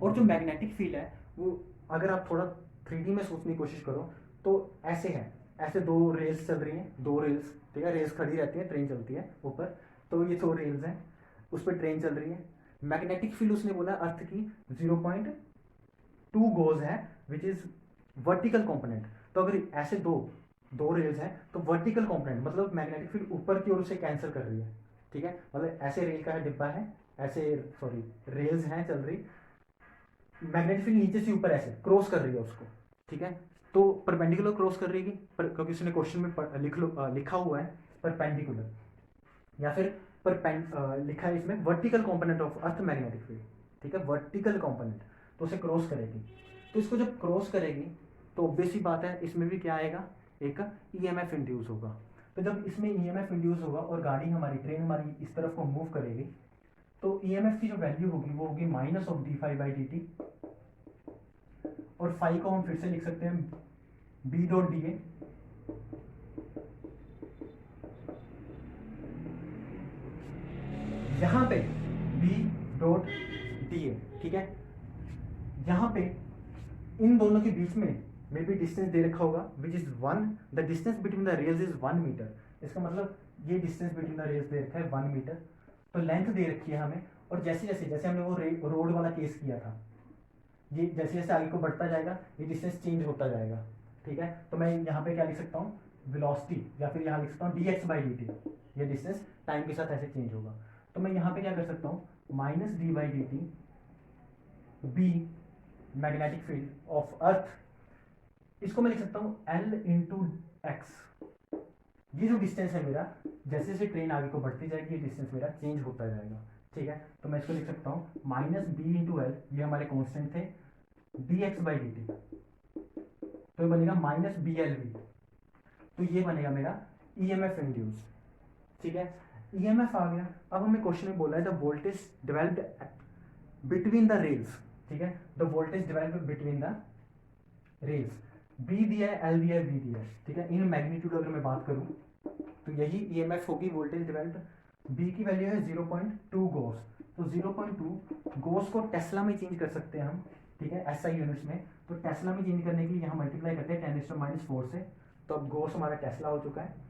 और जो मैग्नेटिक फील्ड है वो, अगर आप थोड़ा 3D में सोचने की कोशिश करो तो ऐसे है, ऐसे 2 रेल्स चल रही हैं, 2 रेल्स, ठीक है, रेल्स खड़ी रहती है, ट्रेन चलती है ऊपर, तो ये 2 रेल्स हैं, उस पर ट्रेन चल रही है। मैग्नेटिक फील्ड उसने बोला अर्थ की 0.2 गोज है विच इज वर्टिकल कॉम्पोनेंट, तो अगर ऐसे दो रेल्स हैं तो वर्टिकल कॉम्पोनेंट मतलब मैग्नेटिक फील्ड ऊपर की ओर उसे कैंसिल कर रही है। ठीक है, मतलब ऐसे रेल का है डिब्बा है, ऐसे सॉरी रेल्स हैं चल रही, मैग्नेटिक फील्ड नीचे से ऊपर ऐसे क्रॉस कर रही है उसको। ठीक है, तो परपेंडिकुलर क्रॉस कर रही है, क्योंकि उसने क्वेश्चन में लिखा हुआ है परपेंडिकुलर, या फिर लिखा है इसमें vertical component of earth magnetic field. ठीक है, वर्टिकल कंपोनेंट, तो उसे क्रॉस करेगी, तो इसको जब क्रॉस करेगी तो ऑब्वियस ही बात है इसमें भी क्या आएगा, एक ईएमएफ इंड्यूस होगा। तो जब इसमें ईएमएफ इंड्यूस होगा और गाड़ी हमारी, ट्रेन हमारी इस तरफ को मूव करेगी, तो ईएमएफ की जो वैल्यू होगी वो होगी minus of D phi by D T, और फाई को हम फिर से लिख सकते हैं बी डॉट डी ए, यहां पे बी डॉट डी ए, ठीक है। यहां पे इन दोनों के बीच में मे बी डिस्टेंस दे रखा होगा which is 1, the distance between the rails is 1 metre. इसका मतलब ये डिस्टेंस बिटवीन द रेल्स दे रखा है 1 मीटर, तो लेंथ दे रखी है हमें। और जैसे जैसे हमने वो रोड वाला केस किया था, ये जैसे जैसे आगे को बढ़ता जाएगा ये डिस्टेंस चेंज होता जाएगा, ठीक है। तो मैं यहाँ पे क्या लिख सकता हूँ, वेलोसिटी, या फिर यहाँ लिख सकता हूँ D x by D T, ये डिस्टेंस टाइम के साथ ऐसे चेंज होगा। तो मैं यहाँ पे क्या कर सकता हूँ, minus D by D T B magnetic field of earth, इसको मैं लिख सकता हूँ एल इंटू एक्स। ये जो डिस्टेंस है मेरा, जैसे जैसे ट्रेन आगे को बढ़ती जाएगी ये डिस्टेंस मेरा चेंज होता जाएगा, ठीक है। तो मैं इसको लिख सकता हूँ माइनस बी इंटू एल, ये हमारे कॉन्स्टेंट थे, D x by D T, तो ये बनेगा माइनस बी एल वी। तो ये बनेगा मेरा ईएमएफ इंड्यूस, ठीक है। ईएमएफ आ गया। अब हमें क्वेश्चन में बोला है the voltage developed between the rails, ठीक है, the voltage developed between the rails, B दिया है, एल दिया है, वी दिया है, ठीक है। इन मैग्नीट्यूड अगर मैं बात करूं तो यही ईएमएफ होगी, वोल्टेज डेवलप्ड। बी की वैल्यू है 0.2 गोस, तो 0.2 गोस को टेस्ला में चेंज कर सकते हैं हम, ठीक है, एसआई यूनिट्स में। तो टेस्ला में चेंज करने के लिए यहाँ मल्टीप्लाई करते हैं 10⁻⁴ से, तो अब गोस हमारा टेस्ला हो चुका है।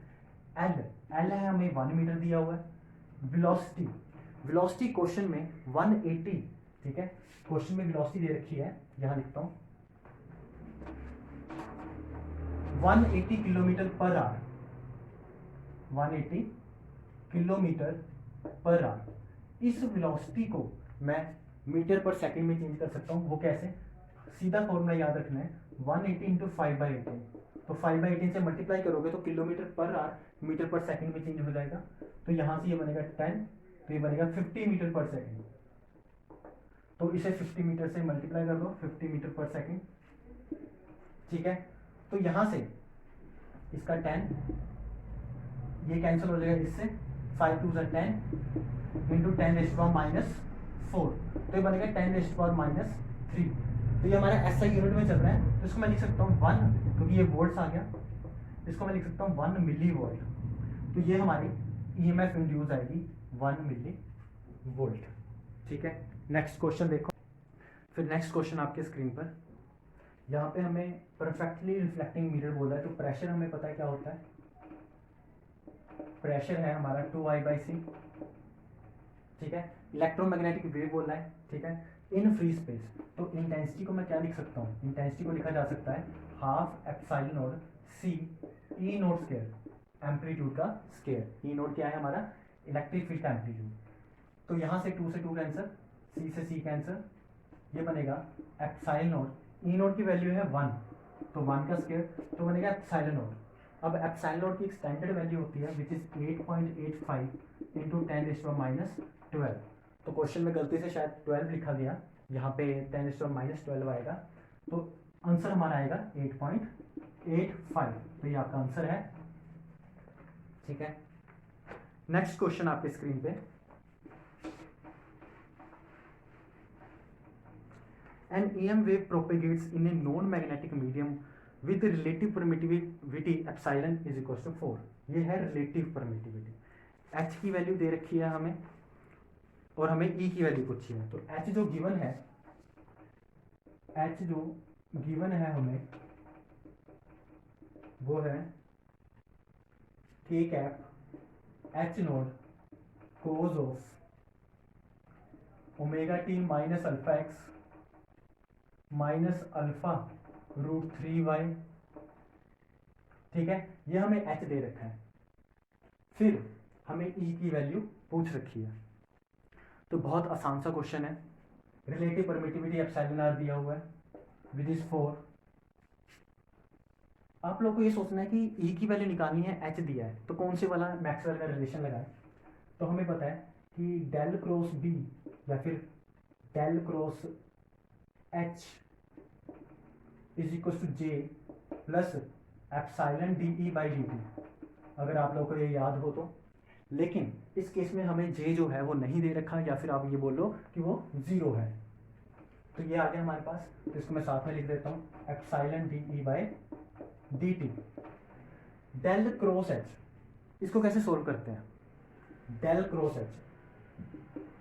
एल है हमें 1 मीटर दिया हुआ है। वेलोसिटी, वेलोसिटी क्वेश्चन में 180, ठीक है, क्वेश्चन में वेलोसिटी दे रखी है, यहाँ लिखता हूँ 180 kilometre per hour, 180 kilometre per hour. इस वेलोसिटी को मैं मीटर पर सेकंड में चेंज कर सकता हूँ। वो कैसे, सीधा फॉर्मूला याद रखना है, 180 इंटू 5/18, तो 5/18 से मल्टीप्लाई करोगे तो किलोमीटर पर आवर मीटर पर सेकंड में चेंज हो जाएगा। तो यहाँ से ये बनेगा 10, तो ये बनेगा 50 मीटर पर सेकंड। तो इसे 50 मीटर से मल्टीप्लाई कर दो, 50 मीटर पर सेकंड, ठीक है। तो यहाँ से इसका 10, ये कैंसिल हो जाएगा इससे, 5 2 10 इंटू 10⁻⁴, तो ये बनेगा 10⁻⁻3। तो ये हमारा एसआई यूनिट में चल रहा है, तो इसको मैं लिख सकता हूँ 1, क्योंकि ये वोल्ट्स आ गया, इसको मैं लिख सकता हूँ 1 मिली वोल्ट। तो ये हमारी ईएमएफ इंड्यूस आएगी 1 मिली वोल्ट, ठीक है। नेक्स्ट क्वेश्चन देखो। फिर नेक्स्ट क्वेश्चन आपके स्क्रीन पर, यहाँ पे हमें परफेक्टली रिफ्लेक्टिंग मिरर बोला है। तो प्रेशर हमें पता है क्या होता है, प्रेशर है हमारा 2I/c, ठीक है। इलेक्ट्रोमैग्नेटिक वेव बोला है, ठीक है, इन फ्री स्पेस। तो इंटेंसिटी को मैं क्या लिख सकता हूँ, इंटेंसिटी को लिखा जा सकता है half epsilon naught C E naught square, amplitude का स्क्वायर। ई नॉट क्या है हमारा, इलेक्ट्रिक फील्ड का एम्पलीट्यूड। तो यहाँ से 2 से 2 कैंसर, सी से सी कैंसर, ये बनेगा एप्सिलॉन नॉट, ई नॉट की वैल्यू है 1, तो 1 का स्क्वायर, तो बनेगा एप्सिलॉन नॉट। अब एप्सिलॉन नॉट की एक स्टैंडर्ड वैल्यू होती है विच इज 8.85 इंटू 10⁻12। तो क्वेश्चन में गलती से शायद 12 लिखा गया, यहाँ पे 10⁻12 आएगा, तो आंसर हमारा आएगा 8.85, तो ये आपका आंसर है, ठीक है। नेक्स्ट क्वेश्चन आपके स्क्रीन पे, an EM wave propagates in a non-magnetic medium with relative permittivity epsilon is equals to 4। ये है relative permittivity। H की वैल्यू दे रखी है हमें और हमें E की वैल्यू पूछी है। तो H जो गिवन है, H जो गिवन है हमें वो है k cap H node cos of omega t minus alpha X minus alpha √3y, ठीक है। ये हमें h दे रखा है, फिर हमें e की वैल्यू पूछ रखी है। तो बहुत आसान सा क्वेश्चन है, रिलेटिव परमिटिविटी एप्सिलॉन आर दिया हुआ है विच इज 4। आप लोग को ये सोचना है कि e की वैल्यू निकालनी है, h दिया है, तो कौन से वाला मैक्सवेल का रिलेशन लगाए। तो हमें पता है कि डेल क्रॉस b या फिर del cross h is equal to j plus epsilon D E by D T. अगर आप लोगों को ये याद हो तो। लेकिन इस केस में हमें जे जो है वो नहीं दे रखा, या फिर आप ये बोलो कि वो ज़ीरो है। तो ये आ गया हमारे पास, तो इसको मैं साथ में लिख देता हूँ, epsilon D E by D T. Del cross H, इसको कैसे सोल्व करते हैं? Del cross H,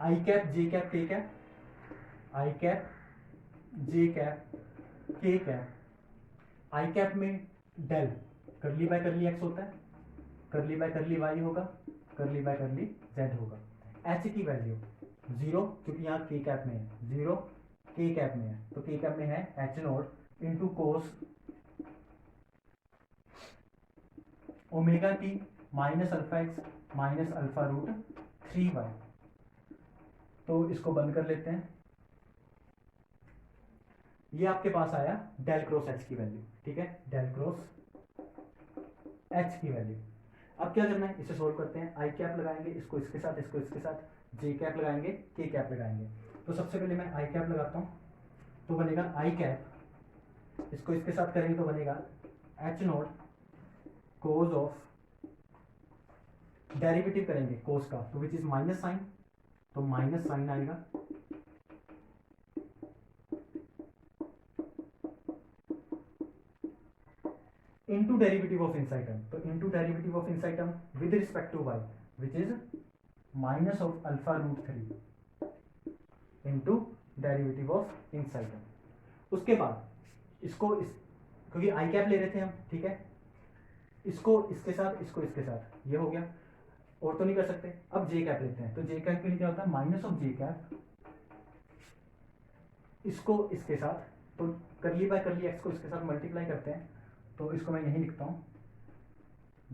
I cap J cap K cap, I cap J cap K cap. I cap में del curly by curly X होता है, करली by करली Y होगा, करली बाय करली जेड होगा। एच की वैल्यू जीरो, क्योंकि यहाँ के कैप में है, जीरो के कैप में है, तो के कैप में है H naught into cos omega T minus alpha X minus alpha root 3y। तो इसको बंद कर लेते हैं। ये आपके पास आया डेल क्रॉस एच की वैल्यू, ठीक है, डेल क्रॉस एच की वैल्यू। अब क्या करना है, इसे सोल्व करते हैं। आई कैप लगाएंगे, इसको इसके साथ, इसको इसके साथ, जे कैप लगाएंगे, के कैप लगाएंगे। तो सबसे पहले मैं आई कैप लगाता हूँ, तो बनेगा आई कैप, इसको इसके साथ करेंगे तो बनेगा H naught cos of, derivative करेंगे कोस का, तो विच इज माइनस साइन, तो माइनस साइन आएगा into derivative of inside term, तो into derivative of inside term with respect to Y, which is minus of alpha root 3 into derivative of inside term. उसके बाद इसको क्योंकि आई cap ले रहे थे हम, ठीक है, इसको इसके साथ, इसको इसके साथ, ये हो गया, और तो नहीं कर सकते। अब जे कैप लेते हैं, तो जे कैप के लिए क्या होता है, माइनस ऑफ जे कैप, इसको इसके साथ, तो करली बाय करली एक्स को इसके साथ मल्टीप्लाई करते हैं, तो इसको मैं यहीं लिखता हूं,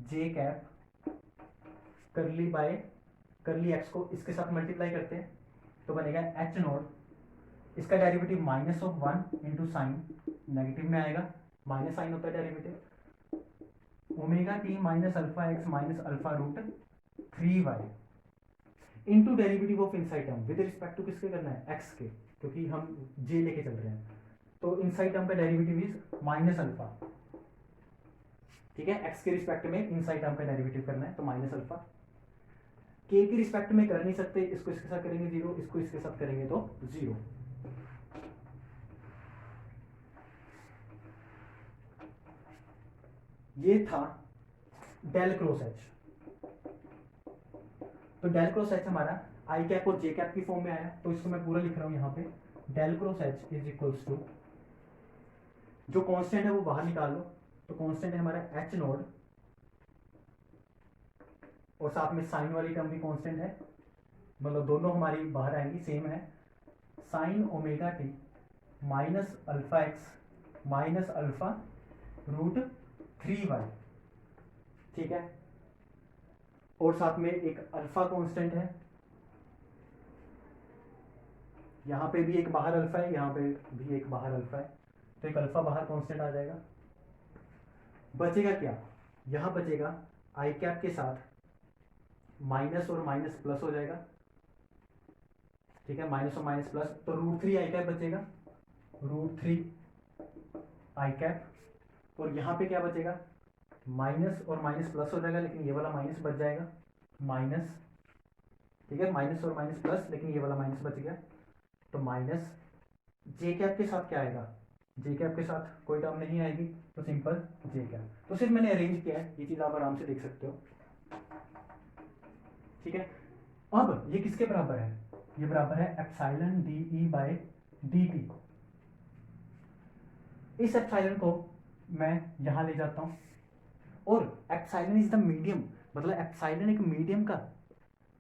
J cap curly by curly X को इसके साथ मल्टीप्लाई करते हैं, तो बनेगा एच नॉट, इसका derivative minus of 1 into sine, negative में आएगा, माइनस साइन होता है derivative, omega T minus alpha X minus alpha root 3y into derivative of inside term with respect to किसके करना है, एक्स के, क्योंकि हम जे लेके चल रहे हैं, तो इनसाइड टर्म का डेरिवेटिव इज माइनस अल्फा, ठीक है, एक्स के रिस्पेक्ट में इनसाइड टर्म का डेरिवेटिव करना है, तो माइनस अल्फा। के रिस्पेक्ट में कर नहीं सकते, इसको इसके साथ करेंगे जीरो, इसको इसके साथ करेंगे तो जीरो। ये था डेल क्रॉस एच। तो डेल क्रॉस एच हमारा आई कैप और जे कैप की फॉर्म में आया, तो इसको मैं पूरा लिख रहा हूं यहां पे, del cross H is equals to, जो कांस्टेंट है वो बाहर निकाल लो, तो कांस्टेंट है हमारा एच नॉट, और साथ में साइन वाली टर्म भी कांस्टेंट है, मतलब दोनों हमारी बाहर आएंगी, सेम है, sine omega T minus alpha X minus alpha root 3y, ठीक है, और साथ में एक अल्फा कांस्टेंट है, यहां पे भी एक बाहर अल्फा है, यहां पे भी एक बाहर अल्फा है, तो एक अल्फा बाहर कांस्टेंट आ जाएगा। बचेगा क्या, यहां बचेगा आई कैप के साथ माइनस और माइनस प्लस हो जाएगा, ठीक है, माइनस और माइनस प्लस, तो रूट 3 आई कैप बचेगा, रूट 3 आई कैप, और यहां पे क्या बचेगा, माइनस और माइनस प्लस हो जाएगा, लेकिन ये वाला माइनस बच जाएगा, माइनस, ठीक है, माइनस और माइनस प्लस, लेकिन ये वाला माइनस बच गया, तो माइनस जे कैप के साथ क्या आएगा, जे कैप के साथ कोई टर्म नहीं आएगी, तो सिंपल जे कैप। तो सिर्फ मैंने अरेंज किया है, ये चीज आप आराम से देख सकते हो, ठीक है। अब ये किसके बराबर है, ये बराबर है एप्सिलॉन डी ई बाय डी टी। इस एप्सिलॉन को मैं यहां ले जाता हूं, और एप्सिलॉन इज द मीडियम, मतलब एप्सिलॉन एक मीडियम का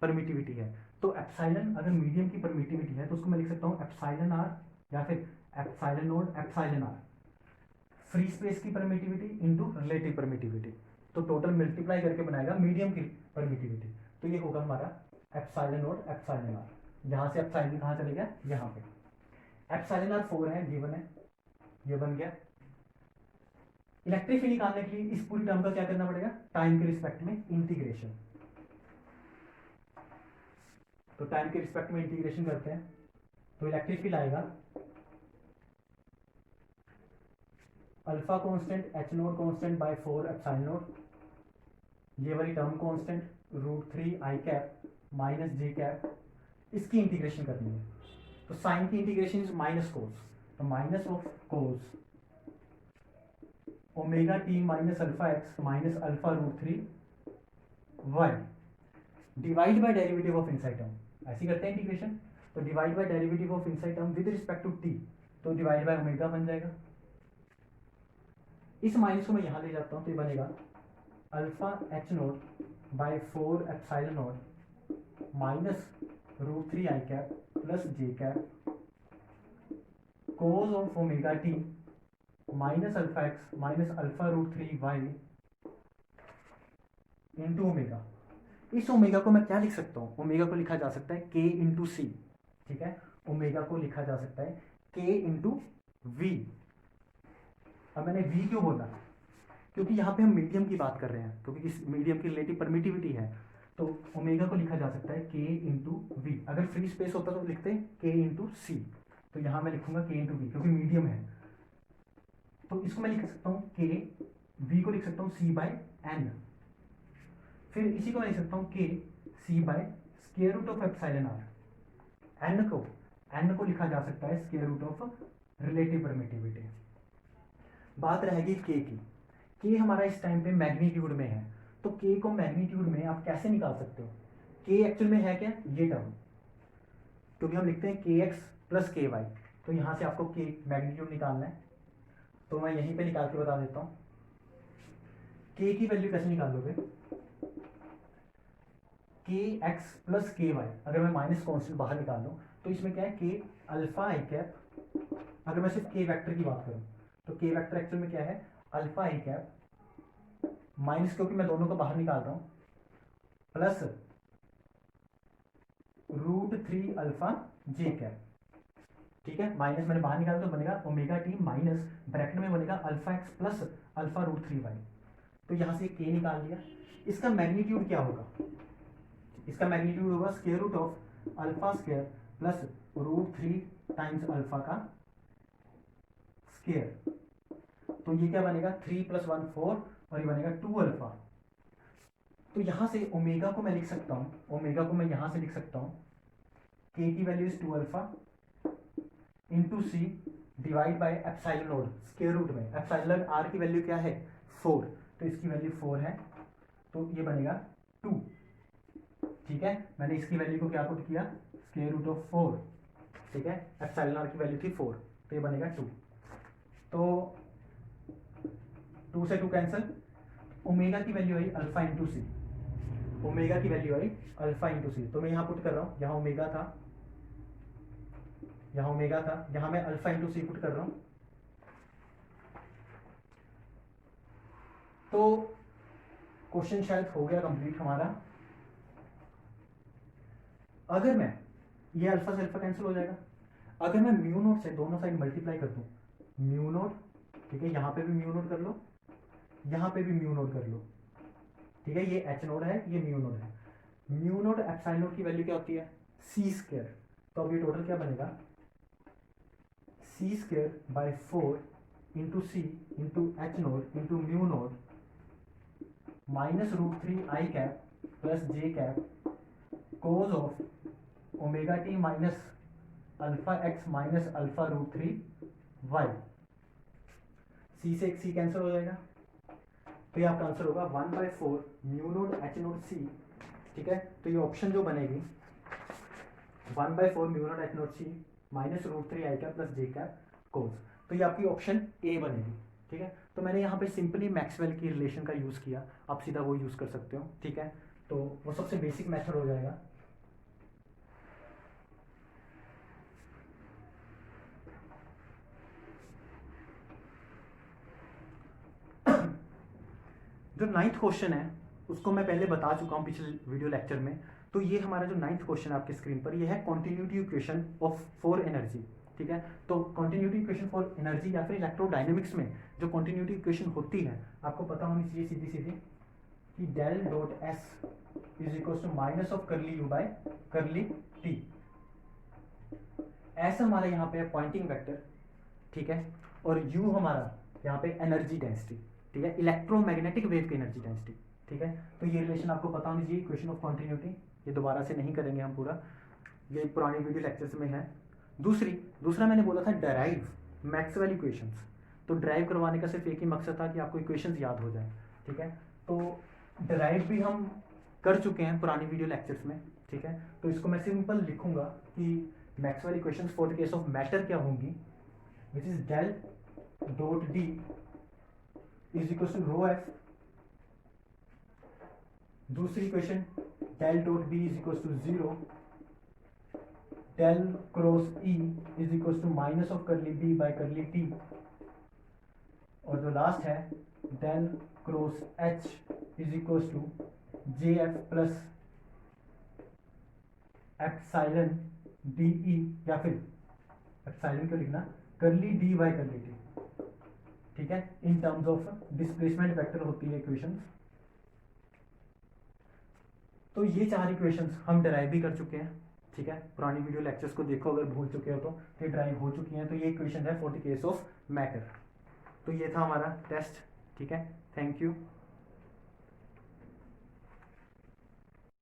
परमिटिविटी है, तो एप्सिलॉन अगर मीडियम की परमिटिविटी है, तो उसको मैं लिख सकता हूं एप्सिलॉन आर, या फिर epsilon naught epsilon R, free space की परमिटिविटी इनटू रिलेटिव परमिटिविटी, तो टोटल मल्टीप्लाई करके बनाएगा मीडियम की परमिटिविटी, तो ये होगा हमारा एप्सिलॉन नोड एप्सिलॉन आर। यहां से एप्सिलॉन कहां चले गया, यहां पे एप्सिलॉन आर 4 है, गिवन है, ये बन गया। इलेक्ट्रिक फील्ड निकालने के लिए इस पूरी टर्म का क्या करना पड़ेगा, टाइम के रिस्पेक्ट में इंटीग्रेशन, तो टाइम के रिस्पेक्ट में इंटीग्रेशन करते हैं, तो इलेक्ट्रिक फील्ड आएगा alpha constant H naught constant by 4 epsilon naught ये वाली term constant √3 i cap minus J cap, इसकी इंटीग्रेशन करनी है। तो साइन की इंटीग्रेशन इज माइनस कोस, तो minus of cos omega T minus alpha X minus alpha √3 y divide by derivative of inside term. ऐसे करते हैं इंटीग्रेशन, तो divide by derivative of inside term with respect to T, तो divide by omega बन जाएगा। इस minus को मैं यहां ले जाता हूं, तो ये बनेगा alpha H naught by 4 epsilon naught minus √3 i cap plus J cap cos of omega T minus alpha X minus alpha √3 y into omega. इस ओमेगा को मैं क्या लिख सकता हूँ, ओमेगा को लिखा जा सकता है k इंटू सी, ठीक है। ओमेगा को लिखा जा सकता है k इंटू वी। अब मैंने v क्यों बोला, क्योंकि यहाँ पे हम मीडियम की बात कर रहे हैं, क्योंकि इस मीडियम की रिलेटिव परमिटिविटी है, तो ओमेगा को लिखा जा सकता है k इंटू वी। अगर फ्री स्पेस होता तो लिखते हैं k इंटू सी, तो यहाँ मैं लिखूंगा k इंटू वी क्योंकि मीडियम है। तो इसको मैं लिख सकता हूँ k, v को लिख सकता हूँ c बाय एन, फिर इसी को मैं लिख सकता हूँ k c by square root of epsilon R. n को लिखा जा सकता है square root of relative permittivity. बात रहेगी k की। k हमारा इस टाइम पे मैग्नीट्यूड में है, तो k को मैग्नीट्यूड में आप कैसे निकाल सकते हो, k एक्चुअल में है क्या, ये टर्म, क्योंकि हम लिखते हैं kx प्लस ky, तो यहाँ से आपको k मैग्नीट्यूड निकालना है, तो मैं यहीं पे निकाल के बता देता हूँ। k की वैल्यू कैसे निकालोगे, kx प्लस ky, अगर मैं माइनस कॉन्स्टेंट बाहर निकाल लूँ तो इसमें क्या है, k अल्फा आई कैप। अगर मैं सिर्फ k वेक्टर की बात करूँ तो k वेक्टर एक्चुअल में क्या है, अल्फा आई कैप माइनस, क्योंकि मैं दोनों को बाहर निकाल रहा हूँ, प्लस √3 अल्फा जे कैप, ठीक है। माइनस मैंने बाहर निकाला तो बनेगा ओमेगा टी माइनस ब्रैकेट में बनेगा alpha x plus alpha √3 y। तो यहाँ से k निकाल लिया। इसका मैग्नीट्यूड क्या होगा, इसका मैग्नीट्यूड होगा square root of alpha square plus √3 times alpha का स्क्वायर। तो ये क्या बनेगा, 3 + 1 4 और ये बनेगा 2 अल्फा। तो यहां से ओमेगा को मैं लिख सकता हूं, ओमेगा को मैं यहां से लिख सकता हूं, k की value is 2 alpha into C divide by epsilon naught square root में, एप्सिलॉन आर की वैल्यू क्या है 4, तो इसकी वैल्यू 4 है, तो ये बनेगा 2, ठीक है। मैंने इसकी वैल्यू को क्या पुट किया, स्क्वायर रूट ऑफ 4, ठीक है। एप्सिलॉन आर की वैल्यू थी 4, तो ये बनेगा 2, तो 2 से 2 कैंसिल, ओमेगा की वैल्यू आई अल्फा इंटू सी, ओमेगा की वैल्यू आई अल्फा इंटू सी, तो मैं यहाँ पुट कर रहा हूँ, यहाँ ओमेगा था, यहाँ ओमेगा था, यहाँ मैं अल्फा इंटू सी पुट कर रहा हूँ। तो क्वेश्चन शायद हो गया कंप्लीट हमारा। अगर मैं ये अल्फा से अल्फा कैंसिल हो जाएगा, अगर मैं म्यू नोट से दोनों साइड मल्टीप्लाई कर दूं, म्यू नोट, ठीक है, यहाँ पे भी म्यू नोट कर लो, यहाँ पे भी म्यू नोट कर लो, ठीक है। ये एच नोट है, ये म्यू नोट है। म्यू नोट एप्सिलॉन नोट की वैल्यू क्या होती है, सी स्क्वायर, तो अब ये टोटल क्या बनेगा, C square by 4 into C into H naught into mu naught minus √3 I cap plus J cap cos of omega T minus alpha X minus alpha √3 y। C से एक सी कैंसिल हो जाएगा, तो ये आपका आंसर होगा 1/4 म्यू नोट एच नोट सी, ठीक है। तो ये ऑप्शन जो बनेगी 1/4 mu naught h note C minus √3 I cap plus J cap कोस, तो ये आपकी ऑप्शन ए बनेगी, ठीक है। तो मैंने यहाँ पे सिंपली मैक्सवेल की रिलेशन का यूज़ किया, आप सीधा वो यूज़ कर सकते हो, ठीक है। तो वो सबसे बेसिक मेथड हो जाएगा। जो 9th क्वेश्चन है उसको मैं पहले बता चुका हूँ पिछले वीडियो लेक्चर में। तो ये हमारा जो 9th क्वेश्चन है आपकी स्क्रीन पर, ये है कॉन्टिन्यूटी इक्वेशन फॉर एनर्जी, ठीक है। तो कॉन्टिन्यूटी इक्वेशन फॉर एनर्जी या फिर इलेक्ट्रोडायनेमिक्स में जो कॉन्टिन्यूटी इक्वेशन होती है आपको पता होनी चाहिए सीधी सीधी कि del dot S is equal to minus of curly U by curly T. S हमारा यहाँ पे है पॉइंटिंग वेक्टर, ठीक है, और यू हमारा यहाँ पे एनर्जी डेंसिटी, ठीक है, इलेक्ट्रोमैग्नेटिक वेव की एनर्जी डेंसिटी। ठीक है। तो ये रिलेशन आपको पता होनी चाहिए, इक्वेशन ऑफ कॉन्टिन्यूटी। ये दोबारा से नहीं करेंगे हम पूरा, ये पुरानी वीडियो लेक्चर्स में है। दूसरा मैंने बोला था डराइव मैक्सवेल इक्वेशंस। तो ड्राइव करवाने का सिर्फ एक ही मकसद था कि आपको इक्वेशंस याद हो जाए, ठीक है। तो डराइव भी हम कर चुके हैं पुरानी वीडियो लेक्चर्स में, ठीक है। तो इसको मैं सिंपल लिखूंगा कि Maxwell equations for the case of matter क्या होंगी, which is del dot D is equal to rho F. दूसरी equation del dot B is equal to 0, del cross E is equal to minus of curly B by curly T, और जो last है del cross H is equal to J F plus epsilon D E, या फिर epsilon क्यों लिखना, करली D bye curly T, ठीक है। In terms of displacement vector होती है इक्वेशंस। तो ये 4 इक्वेशंस हम डराइव भी कर चुके हैं, ठीक है। पुरानी वीडियो लेक्चर्स को देखो, अगर भूल चुके हो तो ये ड्राइव हो चुकी हैं। तो ये इक्वेशन है for the case of matter. तो ये था हमारा टेस्ट, ठीक है। Thank you.